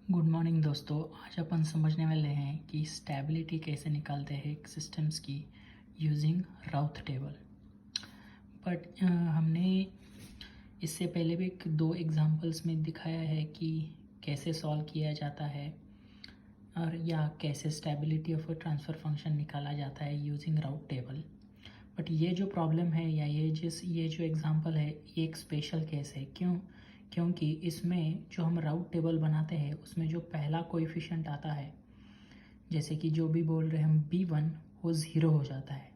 Good morning दोस्तों। आज अपन समझने वाले हैं कि स्टेबिलिटी कैसे निकालते हैं एक सिस्टम्स की यूजिंग राउथ टेबल। बट हमने इससे पहले भी दो एग्जांपल्स में दिखाया है कि कैसे सॉल्व किया जाता है और या कैसे stability of a transfer function निकाला जाता है यूजिंग राउथ टेबल। बट ये जो प्रॉब्लम है या ये जो एग्जांपल है ये एक स्पेशल केस है। क्योंकि इसमें जो हम राउट टेबल बनाते हैं उसमें जो पहला कोएफिशिएंट आता है, जैसे कि जो भी बोल रहे हैं हम b1, वो ज़ीरो हो जाता है।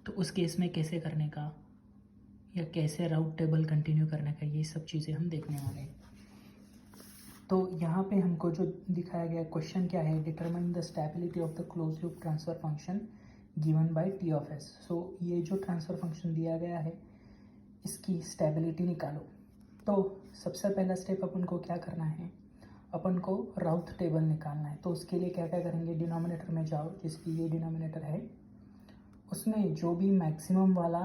तो उस केस में कैसे करने का या कैसे राउट टेबल कंटिन्यू करने का, ये सब चीज़ें हम देखने वाले हैं। तो यहाँ पे हमको जो दिखाया गया क्वेश्चन क्या है, determine the stability of the closed loop transfer function given by T of S. So ये जो ट्रांसफ़र फंक्शन दिया गया है इसकी स्टेबिलिटी निकालो। तो सबसे पहला स्टेप अपन को क्या करना है, अपन को राउथ टेबल निकालना है। तो उसके लिए क्या क्या करेंगे, डिनोमिनेटर में जाओ, जिसकी ये डिनोमिनेटर है, उसमें जो भी मैक्सिमम वाला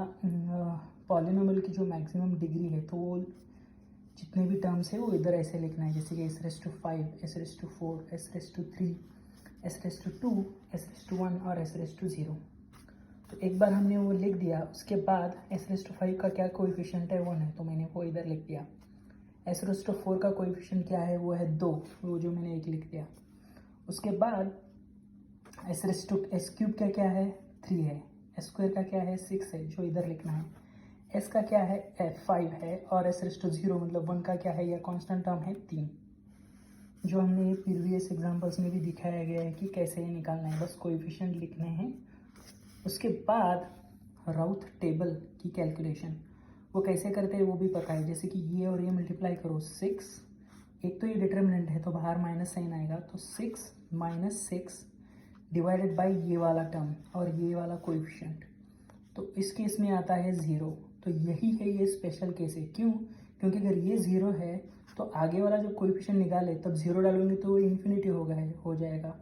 पॉलिनोमियल की जो मैक्सिमम डिग्री है, तो वो जितने भी टर्म्स है वो इधर ऐसे लिखना है, जैसे कि s⁵, s⁴, s⁵, s⁵, s⁵, और s⁵। तो एक बार हमने वो लिख दिया, उसके बाद s⁵ का क्या कोएफिशिएंट है 1 है, तो मैंने वो इधर लिख दिया। s⁴ का कोएफिशिएंट क्या है, वो है 2, वो जो मैंने एक लिख दिया। उसके बाद s³ का क्या है 3 है, s² का क्या है 6 है, जो इधर लिखना है। s का क्या है 5 है, और s⁴ मतलब 1 का क्या है, या कांस्टेंट टर्म है 3, जो हमने प्रीवियस एग्जांपल्स में भी दिखाया गया है कि कैसे ये निकालना है। बस कोएफिशिएंट लिखने हैं। उसके बाद राउथ टेबल की कैलकुलेशन वो कैसे करते हैं वो भी पता है, जैसे कि ये और ये मल्टीप्लाई करो 6, एक तो ये डिटर्मिनेंट है तो बाहर माइनस साइन आएगा, तो 6 - 6 डिवाइडेड बाय ये वाला टर्म और ये वाला कोएफिशिएंट, तो इस केस में आता है 0। तो यही है ये स्पेशल केस है। क्यों? क्योंकि अगर ये 0 है तो आगे वाला जब कोएफिशिएंट निकाले तब 0 डालोगे तो इन्फिनिटी हो जाएगा।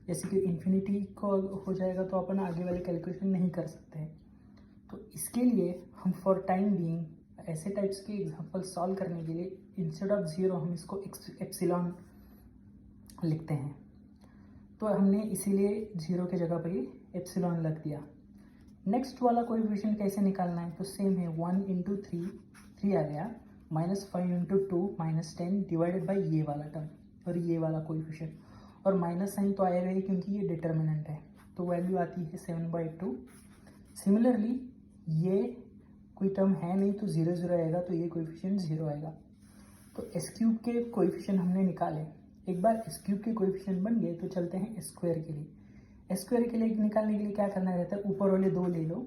जैसे कि इन्फिनिटी को हो जाएगा तो अपन आगे वाले कैलकुलेशन नहीं कर सकते हैं। तो इसके लिए हम फॉर टाइम बीइंग ऐसे टाइप्स के एग्जांपल सॉल्व करने के लिए इंस्टेड ऑफ 0 हम इसको एप्सिलॉन लिखते हैं। तो हमने इसीलिए 0 की जगह पे एप्सिलॉन लग दिया। नेक्स्ट वाला कोएफिशिएंट कैसे निकालना है, तो सेम है 1 × 3, 3 आ गया, -5 × 2 -10 डिवाइडेड बाय ये वाला टर्म और ये वाला कोएफिशिएंट, और माइनस साइन तो आएगा ही क्योंकि ये डिटर्मिनेंट है, तो वैल्यू आती है 7/2। सिमिलरली ये कोई टर्म है नहीं तो 0 0 आएगा, तो ये कोएफिशिएंट 0 आएगा। तो s³ के कोएफिशिएंट हमने निकाले। एक बार s³ के कोएफिशिएंट बन गए तो चलते हैं s² के लिए। s² के लिए निकालने के लिए क्या करना रहता है, ऊपर वाले 2 ले लो,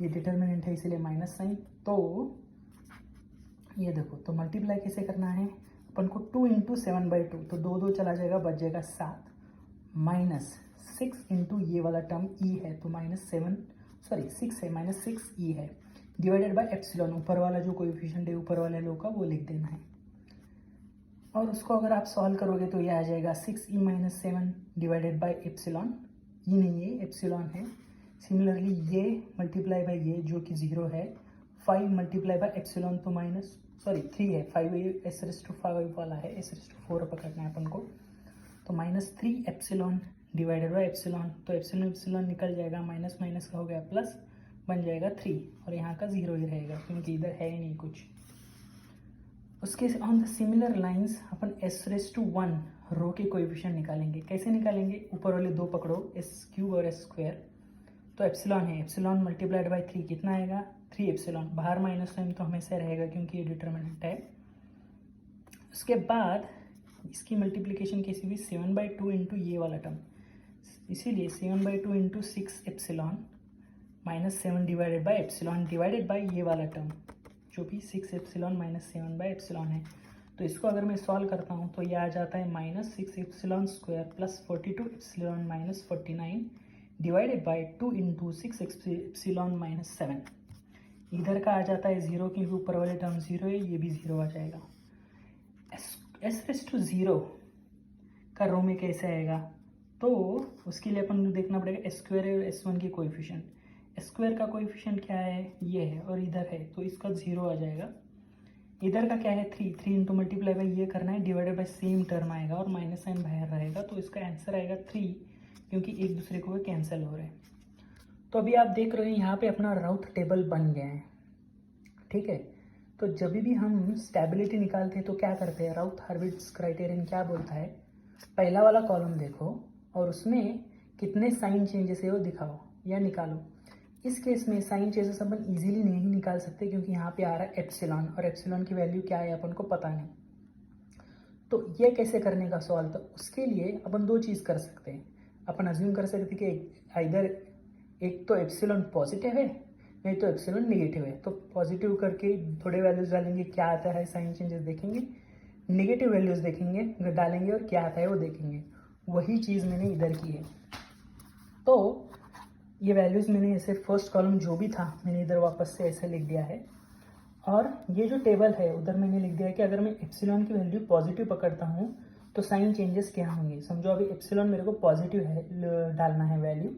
ये डिटर्मिनेंट है इसीलिए माइनस साइन, तो ये देखो, तो मल्टीप्लाई कैसे करना है अपन को, 2 × 7/2, तो 2 2 चला जाएगा, बच जाएगा 7, -6 × ये वाला टर्म e है, तो -6 है, -6 e है, डिवाइडेड बाय एप्सिलॉन, ऊपर वाला जो कोएफिशिएंट है ऊपर वाले लो का वो लिख देना है। और उसको अगर आप सॉल्व करोगे तो ये आ जाएगा 6e - 7 डिवाइडेड बाय एप्सिलॉन, ये नहीं है एप्सिलॉन है। सिमिलरली ये मल्टीप्लाई बाय ये जो कि 0 है, 5 मल्टीप्लाई बाय एप्सिलॉन तो 3 है, 5 ये s⁵ वाला है, s⁴ पकड़ना है अपन को, तो -3 एप्सिलॉन डिवाइडेड बाय एप्सिलॉन, तो एप्सिलॉन निकल जाएगा, माइनस माइनस का हो गया प्लस, बन जाएगा 3, और यहाँ का 0 ही रहेगा क्योंकि इधर है ही नहीं कुछ। उसके on the similar lines upon s⁴ रो के कोएफिशिएंट निकालेंगे। कैसे निकालेंगे, ऊपर वाले 2 पकड़ो, s³ और s², तो एप्सिलॉन है, एप्सिलॉन मल्टीप्लाइड बाय 3 कितना आएगा, 3 एप्सिलॉन, बाहर माइनस साइन तो हमेशा रहेगा क्योंकि ये डिटर्मिनेंट है। उसके बाद इसकी मल्टीप्लिकेशन कैसी हुई, 7/2 × ये वाला टर्म, इसीलिए 7/2 × 6 epsilon -7 divided by epsilon divided by ये वाला टर्म जो भी 6 एप्सिलॉन -7/एप्सिलॉन है। तो इसको अगर मैं सॉल्व करता हूँ तो ये आ जाता है -6 epsilon square plus 42 epsilon -49 divided by 2 × 6 epsilon -7। इधर का आ जाता है 0 क्योंकि ऊपर वाले टर्म 0 है, ये भी 0 आ जाएगा। s⁴ का रो में कैसे आएगा, तो उसके लिए अपन को देखना पड़ेगा s² और s1 के कोएफिशिएंट। s² का कोएफिशिएंट क्या है, ये है, और इधर है तो इसका 0 आ जाएगा। इधर का क्या है 3 इंटू मल्टीप्लाई बाई ये करना है डिवाइडेड बाई सेम टर्म आएगा और माइनस साइन बाहर रहेगा, तो इसका आंसर आएगा 3, क्योंकि एक दूसरे को वो कैंसिल हो रहे हैं। तो अभी आप देख रहे हैं यहाँ पे अपना राउथ टेबल बन गया है, ठीक है। तो जब भी हम स्टेबिलिटी निकालते हैं तो क्या करते हैं, राउथ हर्विट्ज क्राइटेरियन क्या बोलता है, पहला वाला कॉलम देखो और उसमें कितने साइन चेंजेस है वो दिखाओ या निकालो। इस केस में साइन चेंजेस अपन इजीली नहीं निकाल सकते क्योंकि यहाँ पे आ रहा है एप्सिलॉन, और एप्सिलॉन की वैल्यू क्या है अपन को पता नहीं। तो ये कैसे करने का सवाल, तो उसके लिए अपन दो चीज़ कर सकते हैं। अपन अज्यूम कर सकते हैं कि इधर एक तो एप्सिलॉन पॉजिटिव है नहीं तो एप्सिलॉन नेगेटिव है। तो पॉजिटिव करके थोड़े वैल्यूज डालेंगे, क्या आता है साइन चेंजेस देखेंगे, नेगेटिव वैल्यूज देखेंगे डालेंगे और क्या आता है वो देखेंगे। वही चीज़ मैंने इधर की है। तो ये वैल्यूज़ मैंने ऐसे फर्स्ट कॉलम जो भी था मैंने इधर वापस से ऐसे लिख दिया है, और ये जो टेबल है उधर मैंने लिख दिया है कि अगर मैं एप्सिलॉन की वैल्यू पॉजिटिव पकड़ता हूँ तो साइन चेंजेस क्या होंगे। समझो अभी एप्सिलॉन मेरे को पॉजिटिव है डालना है वैल्यू,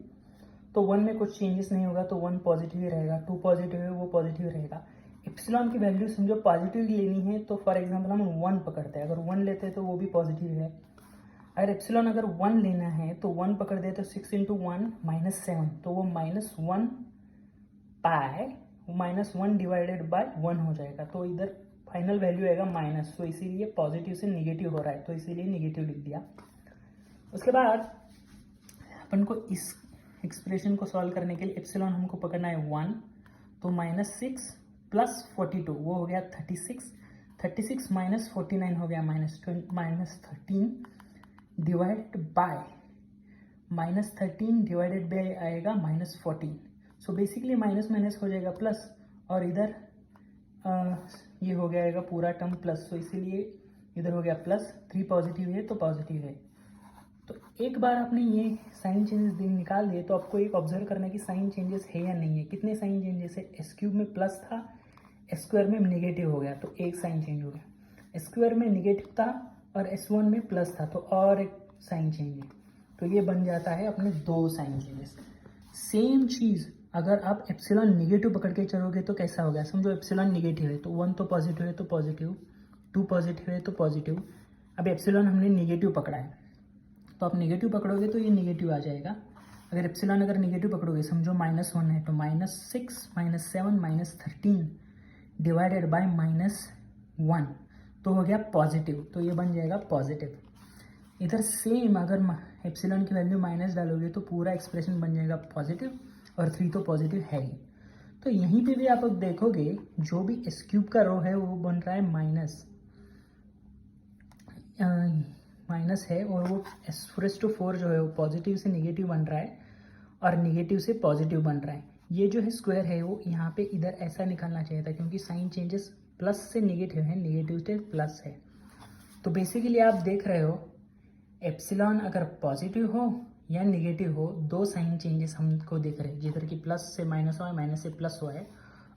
तो 1 में कुछ चेंजेस नहीं होगा तो 1 पॉजिटिव ही रहेगा, 2 पॉजिटिव है वो पॉजिटिव रहेगा। एप्सिलॉन की वैल्यू समझो पॉजिटिव लेनी है तो फॉर एग्जांपल हम 1 पकड़ते हैं, अगर 1 लेते हैं तो वो भी पॉजिटिव है। अगर एप्सिलॉन अगर 1 लेना है तो 1 पकड़ दे तो 6 इंटू 1 -7, तो वो -1 पाई -1 डिवाइडेड बाय 1 हो जाएगा। तो इधर फाइनल वैल्यू आएगा माइनस, तो इसीलिए पॉजिटिव से निगेटिव हो रहा है तो इसीलिए निगेटिव लिख दिया। उसके बाद अपन को इस एक्सप्रेशन को सॉल्व करने के लिए एप्सिलॉन हमको पकड़ना है 1, तो -6 + 42 वो हो गया 36, 36 - 49 हो गया -13 डिवाइडेड बाय -13 डिवाइडेड बाय आएगा -14। सो बेसिकली माइनस माइनस हो जाएगा प्लस, और इधर ये हो जाएगा पूरा टर्म प्लस, तो इसीलिए इधर हो गया प्लस। 3 पॉजिटिव है तो पॉजिटिव है। तो एक बार आपने ये साइन चेंजेस निकाल दिए तो आपको एक ऑब्जर्व करना है कि साइन चेंजेस है या नहीं है। कितने साइन चेंजेस है, S³ में प्लस था, S² में नेगेटिव हो गया तो एक साइन चेंज हो गया, S² में नेगेटिव था और S1 में प्लस था तो और एक साइन चेंज है, तो ये बन जाता है अपने 2 साइन चेंजेस। सेम चीज़ अगर आप एप्सिलॉन नेगेटिव पकड़ के चलोगे तो कैसा होगा, समझो एप्सिलॉन नेगेटिव है तो 1 तो पॉजिटिव है तो पॉजिटिव, 2 पॉजिटिव है तो पॉजिटिव। अब एप्सिलॉन हमने नेगेटिव पकड़ा है तो आप नेगेटिव पकड़ोगे तो ये नेगेटिव आ जाएगा। अगर एप्सिलॉन अगर नेगेटिव पकड़ोगे समझो -1 है तो -6 -7 -13 डिवाइडेड बाय -1 तो हो गया पॉजिटिव, तो ये बन जाएगा पॉजिटिव। इधर सेम अगर एप्सिलॉन की वैल्यू माइनस डालोगे तो पूरा एक्सप्रेशन बन जाएगा पॉजिटिव, और 3 तो पॉजिटिव है ही। तो यहीं पे भी आप अब देखोगे जो भी S³ का रो है वो बन रहा है माइनस है, और वो S⁴ जो है वो पॉजिटिव से नेगेटिव बन रहा है और नेगेटिव से पॉजिटिव बन रहा है। ये जो है स्क्वायर है वो यहाँ पे इधर ऐसा निकालना चाहिए था क्योंकि साइन चेंजेस प्लस से नेगेटिव है, नेगेटिव से प्लस है। तो बेसिकली आप देख रहे हो एप्सिलॉन अगर पॉजिटिव हो या नेगेटिव हो, 2 साइन चेंजेस हमको दिख रहे हैं, जिधर कि प्लस से माइनस हुआ है, माइनस से प्लस हुआ है,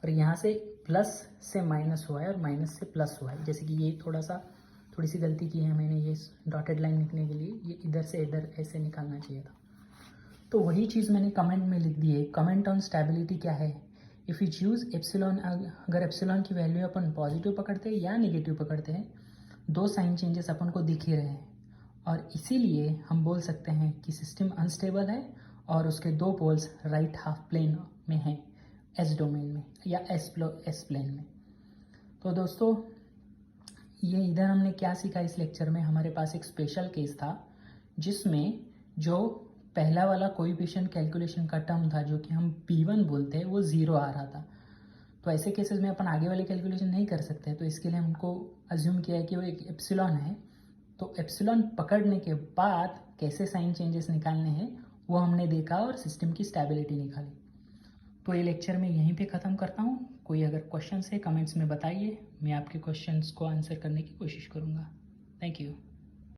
और यहाँ से प्लस से माइनस हुआ है और माइनस से प्लस हुआ है। जैसे कि ये थोड़ी सी गलती की है मैंने, ये डॉटेड लाइन लिखने के लिए ये इधर से इधर ऐसे निकालना चाहिए था। तो वही चीज़ मैंने कमेंट में लिख दी है। कमेंट ऑन स्टेबिलिटी क्या है, इफ़ यू चूज़ एप्सिलॉन, अगर एप्सिलॉन की वैल्यू अपन पॉजिटिव पकड़ते हैं या नेगेटिव पकड़ते हैं, 2 साइन चेंजेस अपन को दिख ही रहे हैं, और इसीलिए हम बोल सकते हैं कि सिस्टम अनस्टेबल है और उसके 2 पोल्स राइट हाफ प्लेन में हैं, एस डोमेन में या एस प्लेन में। तो दोस्तों ये इधर हमने क्या सीखा इस लेक्चर में, हमारे पास एक स्पेशल केस था जिसमें जो पहला वाला कोएफिशिएंट कैलकुलेशन का टर्म था जो कि हम P1 बोलते हैं वो 0 आ रहा था। तो ऐसे केसेस में अपन आगे वाले कैलकुलेशन नहीं कर सकते, तो इसके लिए हमको अज्यूम किया है कि वो एक एप्सिलॉन है। तो एप्सिलॉन पकड़ने के बाद कैसे साइन चेंजेस निकालने हैं वो हमने देखा और सिस्टम की स्टेबिलिटी निकाली। तो ये लेक्चर मैं यहीं पे ख़त्म करता हूँ। कोई अगर क्वेश्चंस है कमेंट्स में बताइए, मैं आपके क्वेश्चंस को आंसर करने की कोशिश करूँगा। Thank you.